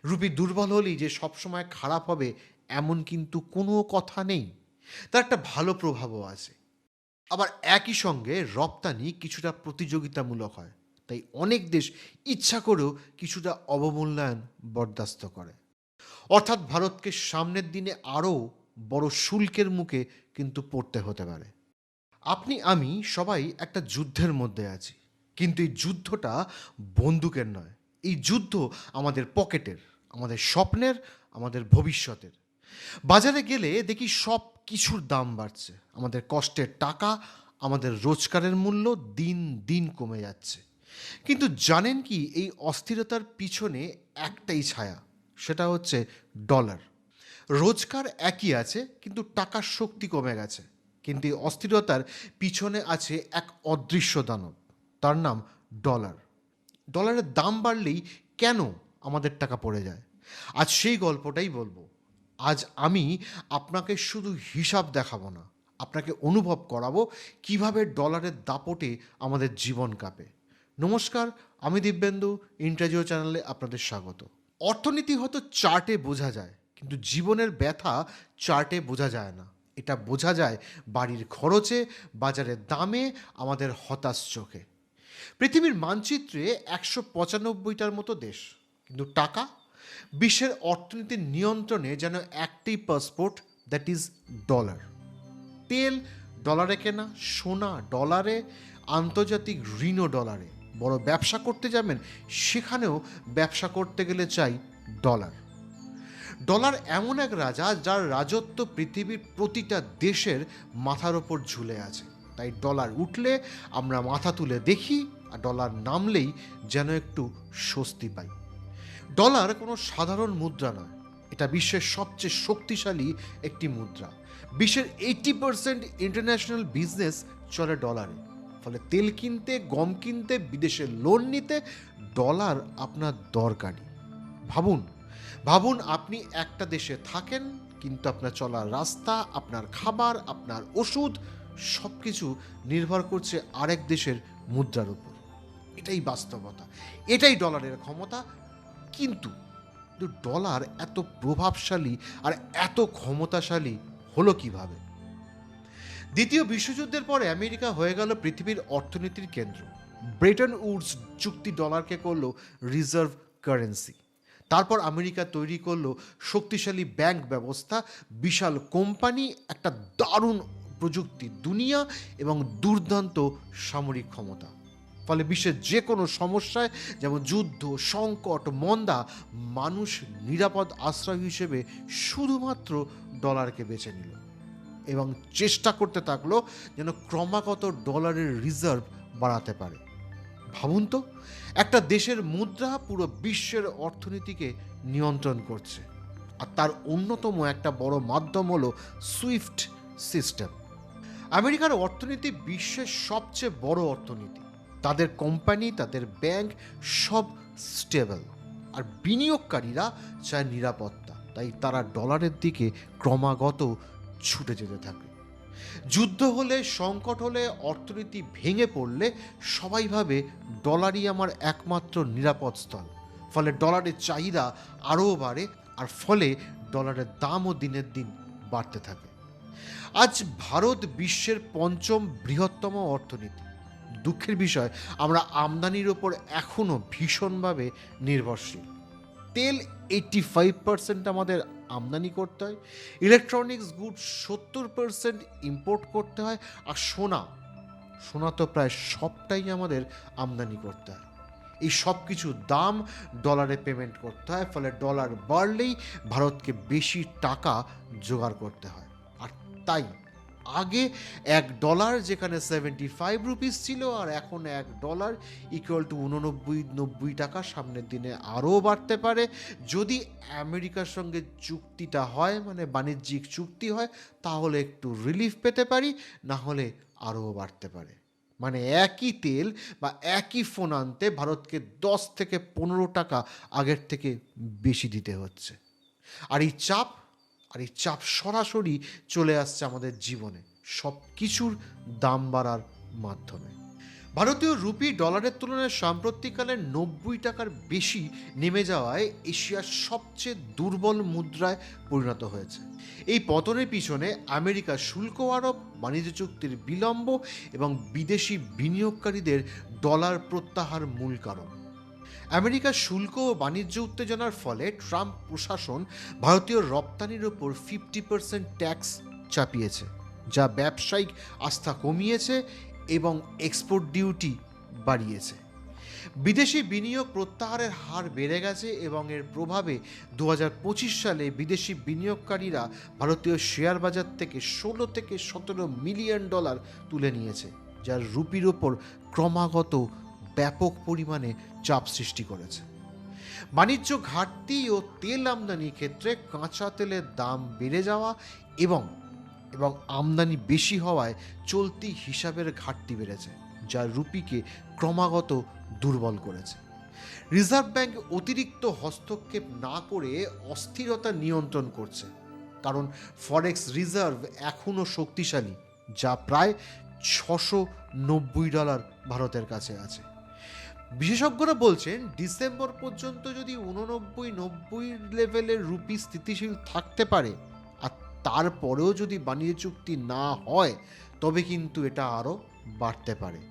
Rupee দুর্বল হলেই যে সবসময় খারাপ হবে এমন কিন্তু কোনো কথা নেই। তার একটা ভালো প্রভাবও আছে। আবার একই সঙ্গে রপ্তানি কিছুটা প্রতিযোগিতামূলক হয়। তাই অনেক দেশ ইচ্ছা করেও কিছুটা অবমূল্যায়ন বরদাস্ত করে। অর্থাৎ ভারতকে সামনের দিনে আরও বড় শুল্কের মুখে কিন্তু পড়তে হতে পারে। আপনি আমি সবাই একটা যুদ্ধের মধ্যে আছি। কিন্তু এই যুদ্ধটা বন্দুকের নয়। এই যুদ্ধ আমাদের পকেটের, আমাদের স্বপ্নের, আমাদের ভবিষ্যতের। বাজারে গেলে দেখি সব কিছুর দাম বাড়ছে। আমাদের কষ্টের টাকা, আমাদের রোজগারের মূল্য দিন দিন কমে যাচ্ছে। কিন্তু জানেন কি এই অস্থিরতার পিছনে একটাই ছায়া, সেটা হচ্ছে ডলার। রোজগার একই আছে কিন্তু টাকার শক্তি কমে গেছে। কিন্তু এই অস্থিরতার পিছনে আছে এক অদৃশ্য দানব, তার নাম ডলার। ডলারের দাম বাড়লেই কেন আমাদের টাকা পড়ে যায়, আজ সেই গল্পটাই বলবো। আজ আমি আপনাকে শুধু হিসাব দেখাবো না, আপনাকে অনুভব করাবো কিভাবে ডলারের দাপটে আমাদের জীবন কাঁপে। নমস্কার, আমি দিব্যেন্দু, ইন্টারজিও চ্যানেলে আপনাদের স্বাগত। অর্থনীতি হয়তো চার্টে বোঝা যায়, কিন্তু জীবনের ব্যথা চার্টে বোঝা যায় না। এটা বোঝা যায় বাড়ির খরচে, বাজারের দামে, আমাদের হতাশ চোখে। পৃথিবীর মানচিত্রে ১৯৫টার মতো দেশ, কিন্তু টাকা বিশ্বের অর্থনীতির নিয়ন্ত্রণে যেন একটাই পাসপোর্ট, দ্যাট ইজ ডলার। তেল ডলারে কেনা, সোনা ডলারে, আন্তর্জাতিক ঋণও ডলারে। বড় ব্যবসা করতে যাবেন, সেখানেও ব্যবসা করতে গেলে চাই ডলার। ডলার এমন এক রাজা যার রাজত্ব পৃথিবীর প্রতিটা দেশের মাথার ওপর ঝুলে আছে। তাই ডলার উঠলে আমরা মাথা তুলে দেখি, আর ডলার নামলেই যেন একটু স্বস্তি পাই। ডলার কোনো সাধারণ মুদ্রা নয়, এটা বিশ্বের সবচেয়ে শক্তিশালী একটি মুদ্রা। বিশ্বের 80% ইন্টারন্যাশনাল বিজনেস চলে ডলারে। ফলে তেল কিনতে, গম কিনতে, বিদেশে লোন নিতে ডলার আপনার দরকারি। ভাবুন, ভাবুন আপনি একটা দেশে থাকেন, কিন্তু আপনার চলার রাস্তা, আপনার খাবার, আপনার ওষুধ সব কিছু নির্ভর করছে আরেক দেশের মুদ্রার উপর। এটাই বাস্তবতা, এটাই ডলারের ক্ষমতা। কিন্তু ডলার এত প্রভাবশালী আর এত ক্ষমতাশালী হলো কিভাবে? দ্বিতীয় বিশ্বযুদ্ধের পরে আমেরিকা হয়ে গেল পৃথিবীর অর্থনীতির কেন্দ্র। ব্রেটন উডস চুক্তি ডলারকে করলো রিজার্ভ কারেন্সি। তারপর আমেরিকা তৈরি করলো শক্তিশালী ব্যাংক ব্যবস্থা, বিশাল কোম্পানি, একটা দারুণ প্রযুক্তি দুনিয়া এবং দুর্দান্ত সামরিক ক্ষমতা। ফলে বিশ্বের যে কোনো সমস্যায়, যেমন যুদ্ধ, সংকট, মন্দা, মানুষ নিরাপদ আশ্রয় হিসেবে শুধুমাত্র ডলারকে বেছে নিল এবং চেষ্টা করতে থাকলো যেন ক্রমাগত ডলারের রিজার্ভ বাড়াতে পারে। ভাবুন তো, একটা দেশের মুদ্রা পুরো বিশ্বের অর্থনীতিকে নিয়ন্ত্রণ করছে। আর তার অন্যতম একটা বড় মাধ্যম হলো সুইফট সিস্টেম। আমেরিকার অর্থনীতি বিশ্বের সবচেয়ে বড় অর্থনীতি। তাদের কোম্পানি, তাদের ব্যাংক সব স্টেবল। আর বিনিয়োগকারীরা চায় নিরাপত্তা, তাই তারা ডলারের দিকে ক্রমাগত ছুটে যেতে থাকে। যুদ্ধ হলে, সংকট হলে, অর্থনীতি ভেঙে পড়লে সবাই ভাবে ডলারই আমার একমাত্র নিরাপদ স্থল। ফলে ডলারের চাহিদা আরও বাড়ে, আর ফলে ডলারের দামও দিনের দিন বাড়তে থাকে। আজ ভারত বিশ্বের পঞ্চম বৃহত্তম অর্থনীতি। দুঃখের বিষয়, আমরা আমদানির ওপর এখনও ভীষণভাবে নির্ভরশীল। তেল 85% আমাদের আমদানি করতে হয়, ইলেকট্রনিক্স গুড 70% ইম্পোর্ট করতে হয়, আর সোনা, সোনা তো প্রায় সবটাই আমাদের আমদানি করতে হয়। এই সব কিছু দাম ডলারে পেমেন্ট করতে হয়, ফলে ডলার বাড়লেই ভারতকে বেশি টাকা জোগাড় করতে হয়। আর তাই আগে $1 যেখানে 75 রুপিস ছিল, আর এখন $1 ইকুয়াল টু 89-90 টাকা। সামনের দিনে আরও বাড়তে পারে যদি আমেরিকার সঙ্গে চুক্তিটা হয়, মানে বাণিজ্যিক চুক্তি হয়, তাহলে একটু রিলিফ পেতে পারি, না হলে আরও বাড়তে পারে। মানে একই তেল বা একই ফোন আনতে ভারতকে 10 থেকে 15 টাকা আগের থেকে বেশি দিতে হচ্ছে। আর এই চাপ, সরাসরি চলে আসছে আমাদের জীবনে সব কিছুর দাম বাড়ার মাধ্যমে। ভারতীয় রুপি ডলারের তুলনায় সাম্প্রতিককালে 90 টাকার বেশি নেমে যাওয়ায় এশিয়ার সবচেয়ে দুর্বল মুদ্রায় পরিণত হয়েছে। এই পতনের পিছনে আমেরিকার শুল্ক আরোপ, বাণিজ্য চুক্তির বিলম্ব এবং বিদেশি বিনিয়োগকারীদের ডলার প্রত্যাহার মূল কারণ। আমেরিকার শুল্ক ও বাণিজ্য উত্তেজনার ফলে ট্রাম্প প্রশাসন ভারতীয় রপ্তানির ওপর 50% ট্যাক্স চাপিয়েছে, যা ব্যবসায়িক আস্থা কমিয়েছে এবং এক্সপোর্ট ডিউটি বাড়িয়েছে। বিদেশি বিনিয়োগ প্রত্যাহারের হার বেড়ে গেছে এবং এর প্রভাবে 2025 সালে বিদেশি বিনিয়োগকারীরা ভারতীয় শেয়ার বাজার থেকে 16 থেকে 17 মিলিয়ন ডলার তুলে নিয়েছে, যার রুপির ওপর ক্রমাগত ব্যাপক পরিমাণে চাপ সৃষ্টি করেছে। বাণিজ্য ঘাটতি ও তেল আমদানির ক্ষেত্রে কাঁচা তেলের দাম বেড়ে যাওয়া এবং আমদানি বেশি হওয়ায় চলতি হিসাবের ঘাটতি বেড়েছে, যা রুপিকে ক্রমাগত দুর্বল করেছে। রিজার্ভ ব্যাংক অতিরিক্ত হস্তক্ষেপ না করে অস্থিরতা নিয়ন্ত্রণ করছে, কারণ ফরেক্স রিজার্ভ এখনও শক্তিশালী, যা প্রায় $690 ভারতের কাছে আছে। বিশেষজ্ঞরা বলছেন ডিসেম্বর পর্যন্ত যদি 89-90 লেভেলের রুপি স্থিতিশীল থাকতে পারে আর তারপরেও যদি বাণিজ্য চুক্তি না হয়, তবে কিন্তু এটা আরও বাড়তে পারে।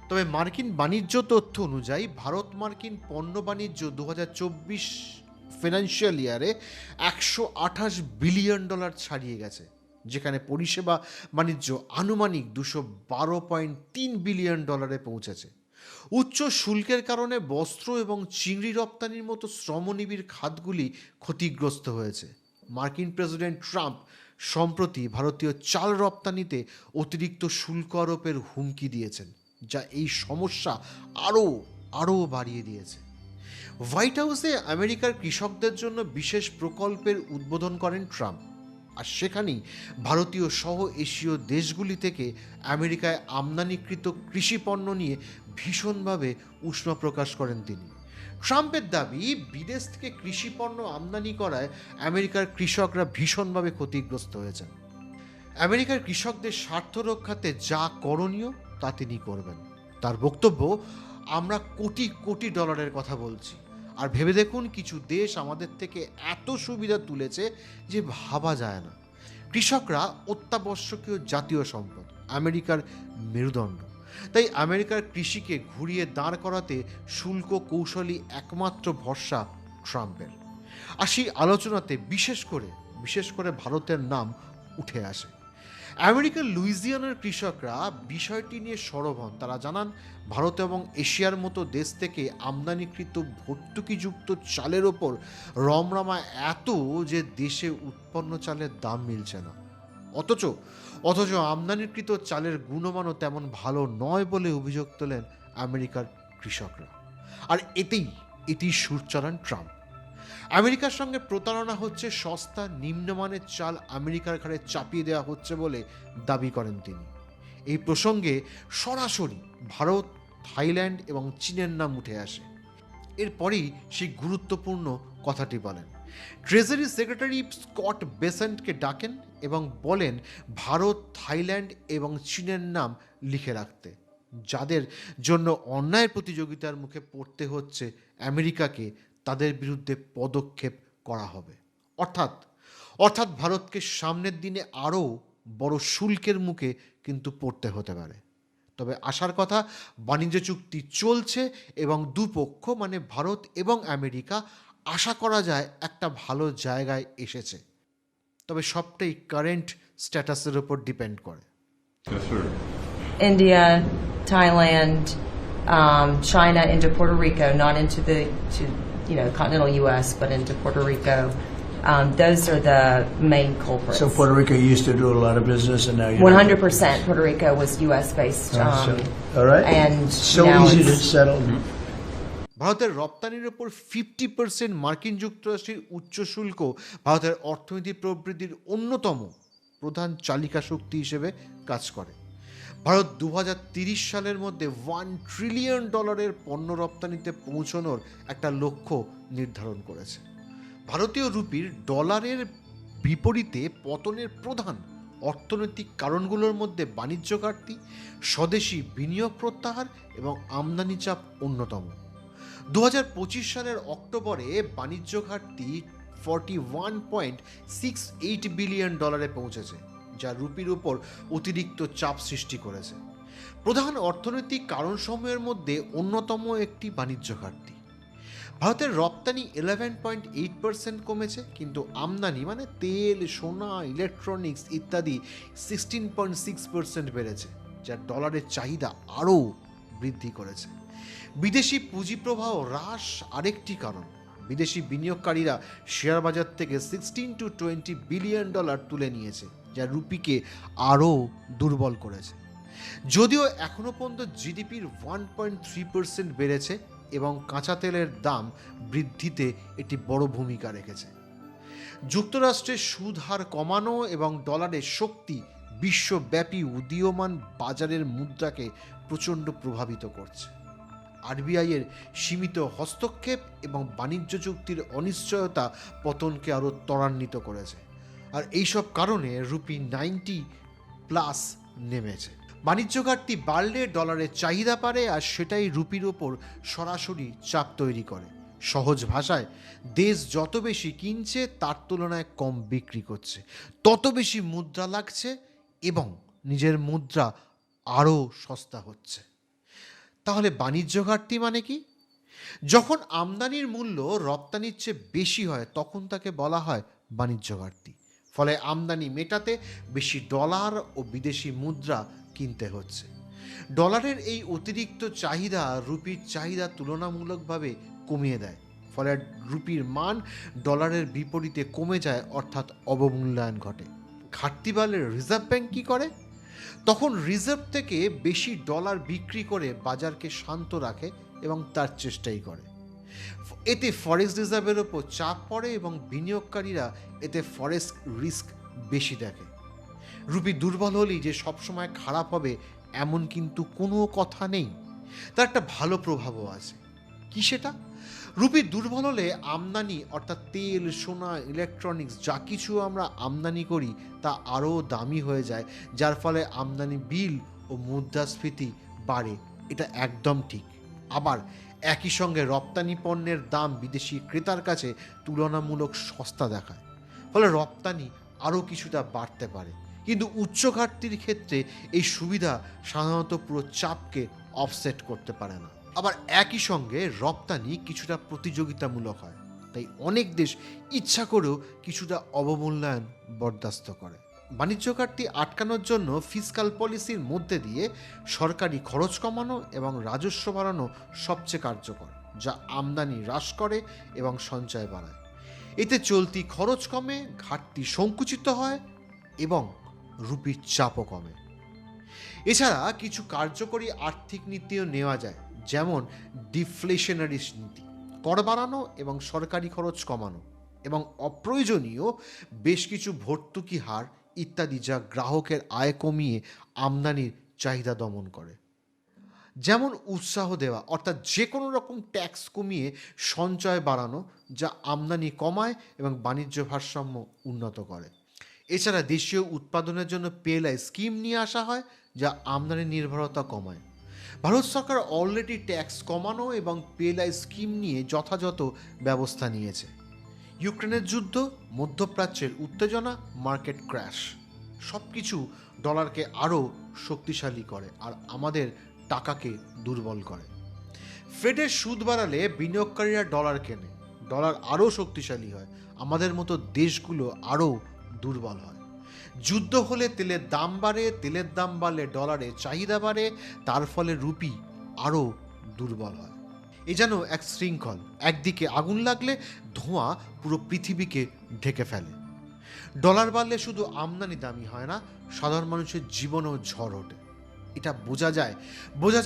তবে মার্কিন বাণিজ্য তথ্য অনুযায়ী ভারত মার্কিন পণ্য বাণিজ্য 2024 ফিনান্সিয়াল ইয়ারে $128 বিলিয়ন ছাড়িয়ে গেছে, যেখানে পরিষেবা বাণিজ্য আনুমানিক $212.3 বিলিয়ন পৌঁছেছে। উচ্চ শুল্কের কারণে বস্ত্র এবং চিংড়ি রপ্তানির মতো শ্রমনিবিড় খাতগুলি ক্ষতিগ্রস্ত হয়েছে। মার্কিন প্রেসিডেন্ট ট্রাম্প সম্প্রতি ভারতীয় চাল রপ্তানিতে অতিরিক্ত শুল্ক আরোপের হুমকি দিয়েছেন, যা এই সমস্যা আরও বাড়িয়ে দিয়েছে। হোয়াইট হাউসে আমেরিকার কৃষকদের জন্য বিশেষ প্রকল্পের উদ্বোধন করেন ট্রাম্প, আর সেখানেই ভারতীয় সহ এশীয় দেশগুলি থেকে আমেরিকায় আমদানিকৃত কৃষি পণ্য নিয়ে ভীষণভাবে উষ্ণ প্রকাশ করেন তিনি। ট্রাম্পের দাবি, বিদেশ থেকে কৃষি পণ্য আমদানি করায় আমেরিকার কৃষকরা ভীষণভাবে ক্ষতিগ্রস্ত হয়েছেন। আমেরিকার কৃষকদের স্বার্থ রক্ষাতে যা করণীয় তা তিনি করবেন। তার বক্তব্য, আমরা কোটি কোটি ডলারের কথা বলছি, আর ভেবে দেখুন কিছু দেশ আমাদের থেকে এত সুবিধা তুলেছে যে ভাবা যায় না। কৃষকরা অত্যাবশ্যকীয় জাতীয় সম্পদ, আমেরিকার মেরুদণ্ড। তাই আমেরিকার কৃষিকে ঘুরিয়ে দাঁড় করাতে শুল্ক কৌশলই একমাত্র ভরসা ট্রাম্পের। আর সেই আলোচনাতে বিশেষ করে ভারতের নাম উঠে আসে। আমেরিকার লুইজিয়ানার কৃষকরা বিষয়টি নিয়ে সরব হন। তারা জানান, ভারত এবং এশিয়ার মতো দেশ থেকে আমদানিকৃত ভর্তুকিযুক্ত চালের ওপর রমরমা এত যে দেশে উৎপন্ন চালের দাম মিলছে না। অথচ আমদানিকৃত চালের গুণমানও তেমন ভালো নয় বলে অভিযোগ তোলেন আমেরিকার কৃষকরা। আর এতেই সুর চড়ান ট্রাম্প। আমেরিকার সঙ্গে প্রতারণা হচ্ছে, সস্তা নিম্নমানের চাল আমেরিকার ঘাড়ে চাপিয়ে দেওয়া হচ্ছে বলে দাবি করেন তিনি। এই প্রসঙ্গে সরাসরি ভারত, থাইল্যান্ড এবং চীনের নাম উঠে আসে। এরপরেই সেই গুরুত্বপূর্ণ কথাটি বলেন। ট্রেজারি সেক্রেটারি স্কট বেসেন্টকে ডাকেন এবং বলেন ভারত, থাইল্যান্ড এবং চীনের নাম লিখে রাখতে, যাদের জন্য অন্যায় প্রতিযোগিতার মুখে পড়তে হচ্ছে আমেরিকাকে, তাদের বিরুদ্ধে পদক্ষেপ করা হবে। অর্থাৎ ভারতকে সামনের দিনে আরও বড় শুল্কের মুখে কিন্তু পড়তে হতে পারে। তবে আশার কথা, বাণিজ্য চুক্তি চলছে এবং দুপক্ষ মানে ভারত এবং আমেরিকা আশা করা যায় একটা ভালো জায়গায় এসেছে। তবে সবটাই কারেন্ট স্ট্যাটাসের উপর ডিপেন্ড করে। India, Thailand, China into Puerto Rico, not into the continental U.S., but into Puerto Rico. Those are the main culprits. So Puerto Rico used to do a lot of business, and now 100% Puerto Rico was U.S. based. All right. And so now easy to settle. ভারতের রপ্তানির ওপর 50% মার্কিন যুক্তরাষ্ট্রের উচ্চ শুল্ক ভারতের অর্থনীতি প্রবৃদ্ধির অন্যতম প্রধান চালিকা শক্তি হিসেবে কাজ করে। ভারত 2030 সালের মধ্যে $1 ট্রিলিয়ন পণ্য রপ্তানিতে পৌঁছানোর একটা লক্ষ্য নির্ধারণ করেছে। ভারতীয় রুপির ডলারের বিপরীতে পতনের প্রধান অর্থনৈতিক কারণগুলোর মধ্যে বাণিজ্য ঘাটতি, স্বদেশি বিনিয়োগ প্রত্যাহার এবং আমদানি চাপ অন্যতম। 2025 সালের অক্টোবরে বাণিজ্য ঘাটতি $41.68 বিলিয়ন পৌঁছেছে, যা রুপির উপর অতিরিক্ত চাপ সৃষ্টি করেছে। প্রধান অর্থনৈতিক কারণসমূহের মধ্যে অন্যতম একটি বাণিজ্য ঘাটতি। ভারতের রপ্তানি 11.8% কমেছে, কিন্তু আমদানি মানে তেল, সোনা, ইলেকট্রনিক্স ইত্যাদি 16.6% বেড়েছে, যা ডলারের চাহিদা আরও বৃদ্ধি করেছে। বিদেশি পুঁজি প্রবাহ হ্রাস আরেকটি কারণ। বিদেশি বিনিয়োগকারীরা শেয়ার বাজার থেকে $16 to 20 বিলিয়ন তুলে নিয়েছে, যা রুপিকে আরও দুর্বল করেছে। যদিও এখনও পর্যন্ত জিডিপির 1.3% বেড়েছে এবং কাঁচা তেলের দাম বৃদ্ধিতে এটি বড় ভূমিকা রেখেছে। যুক্তরাষ্ট্রের সুদ হার কমানো এবং ডলারের শক্তি বিশ্বব্যাপী উদীয়মান বাজারের মুদ্রাকে প্রচণ্ড প্রভাবিত করছে। আরবিআইয়ের সীমিত হস্তক্ষেপ এবং বাণিজ্য চুক্তির অনিশ্চয়তা পতনকে আরও ত্বরান্বিত করেছে, আর এইসব কারণে রুপি 90+ নেমেছে। বাণিজ্য ঘাটতি বাড়লে ডলারের চাহিদা বাড়ে, আর সেটাই রুপির ওপর সরাসরি চাপ তৈরি করে। সহজ ভাষায়, দেশ যত বেশি কিনছে তার তুলনায় কম বিক্রি করছে, তত বেশি মুদ্রা লাগছে এবং নিজের মুদ্রা আরও সস্তা হচ্ছে। তাহলে বাণিজ্য ঘাটতি মানে কি? যখন আমদানির মূল্য রপ্তানির চেয়ে বেশি হয় তখন তাকে বলা হয় বাণিজ্য ঘাটতি। ফলে আমদানি মেটাতে বেশি ডলার ও বিদেশি মুদ্রা কিনতে হচ্ছে। ডলারের এই অতিরিক্ত চাহিদা রুপির চাহিদা তুলনামূলকভাবে কমিয়ে দেয়, ফলে রুপির মান ডলারের বিপরীতে কমে যায়, অর্থাৎ অবমূল্যায়ন ঘটে। ঘাটতি বাড়লে রিজার্ভ ব্যাংক কী করে? তখন রিজার্ভ থেকে বেশি ডলার বিক্রি করে বাজারকে শান্ত রাখে এবং তার চেষ্টাই করে। এতে ফরেক্স রিজার্ভের ওপর চাপ পড়ে এবং বিনিয়োগকারীরা এতে ফরেক্স রিস্ক বেশি দেখে। রুপি দুর্বল হলেই যে সবসময় খারাপ হবে এমন কিন্তু কোনো কথা নেই, তার একটা ভালো প্রভাবও আছে। কি সেটা? রুপি দুর্বল হলে আমদানি, অর্থাৎ তেল, সোনা, ইলেকট্রনিক্স যা কিছু আমরা আমদানি করি তা আরও দামি হয়ে যায়, যার ফলে আমদানি বিল ও মুদ্রাস্ফীতি বাড়ে। এটা একদম ঠিক। আবার একই সঙ্গে রপ্তানি পণ্যের দাম বিদেশি ক্রেতার কাছে তুলনামূলক সস্তা দেখায়, ফলে রপ্তানি আরও কিছুটা বাড়তে পারে। কিন্তু উচ্চ ঘাটতির ক্ষেত্রে এই সুবিধা সাধারণত পুরো চাপকে অফসেট করতে পারে না। আবার একই সঙ্গে রপ্তানি কিছুটা প্রতিযোগিতামূলক হয়, তাই অনেক দেশ ইচ্ছা করেও কিছুটা অবমূল্যায়ন বরদাস্ত করে। বাণিজ্য ঘাটতি আটকানোর জন্য ফিসকাল পলিসির মধ্যে দিয়ে সরকারি খরচ কমানো এবং রাজস্ব বাড়ানো সবচেয়ে কার্যকর, যা আমদানি হ্রাস করে এবং সঞ্চয় বাড়ায়। এতে চলতি খরচ কমে, ঘাটতি সংকুচিত হয় এবং রুপির চাপও কমে। এছাড়া কিছু কার্যকরী আর্থিক নীতিও নেওয়া যায়, যেমন ডিফ্লেশনারি নীতি, কর বাড়ানো এবং সরকারি খরচ কমানো, এবং অপ্রয়োজনীয় বেশ কিছু ভর্তুকি হার ইত্যাদি, যা গ্রাহকের আয় কমিয়ে আমদানির চাহিদা দমন করে। যেমন উৎসাহ দেওয়া, অর্থাৎ যে কোনো রকম ট্যাক্স কমিয়ে সঞ্চয় বাড়ানো, যা আমদানি কমায় এবং বাণিজ্য ভারসাম্য উন্নত করে। এছাড়া দেশীয় উৎপাদনের জন্য PLI স্কিম নিয়ে আসা হয়, যা আমদানি নির্ভরতা কমায়। ভারত সরকার অলরেডি ট্যাক্স কমানো এবং PLI স্কিম নিয়ে যথাযথ ব্যবস্থা নিয়েছে। ইউক্রেনের যুদ্ধ, মধ্যপ্রাচ্যের উত্তেজনা, মার্কেট ক্র্যাশ সব কিছু ডলারকে আরও শক্তিশালী করে আর আমাদের টাকাকে দুর্বল করে। ফেডের সুদ বাড়ালে বিনিয়োগকারীরা ডলার কেনে, ডলার আরও শক্তিশালী হয়, আমাদের মতো দেশগুলো আরও দুর্বল হয়। যুদ্ধ হলে তেলের দাম বাড়ে, তেলের দাম বাড়লে ডলারের চাহিদা বাড়ে, তার ফলে রুপি আরও দুর্বল হয়। এ যেন এক শৃঙ্খল, একদিকে আগুন লাগলে ধোঁয়া পুরো পৃথিবীকে ঢেকে ফেলে। ডলার বাড়লে শুধু আমদানি দামি হয় না, সাধারণ মানুষের জীবনেও ঝড় ওঠে। এটা বোঝা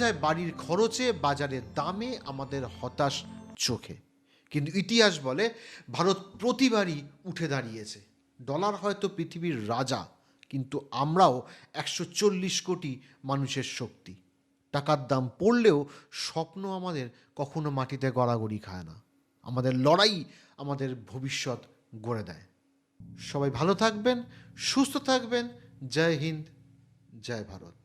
যায় বাড়ির খরচে, বাজারের দামে, আমাদের হতাশ চোখে। কিন্তু ইতিহাস বলে ভারত প্রতিবারই উঠে দাঁড়িয়েছে। ডলার হয়তো পৃথিবীর রাজা, কিন্তু আমরাও 140 কোটি মানুষের শক্তি। টাকার দাম পড়লেও স্বপ্ন আমাদের কখনো মাটিতে গড়াগড়ি খায় না। আমাদের লড়াই আমাদের ভবিষ্যৎ গড়ে দেয়। সবাই ভালো থাকবেন, সুস্থ থাকবেন, জয় হিন্দ, জয় ভারত।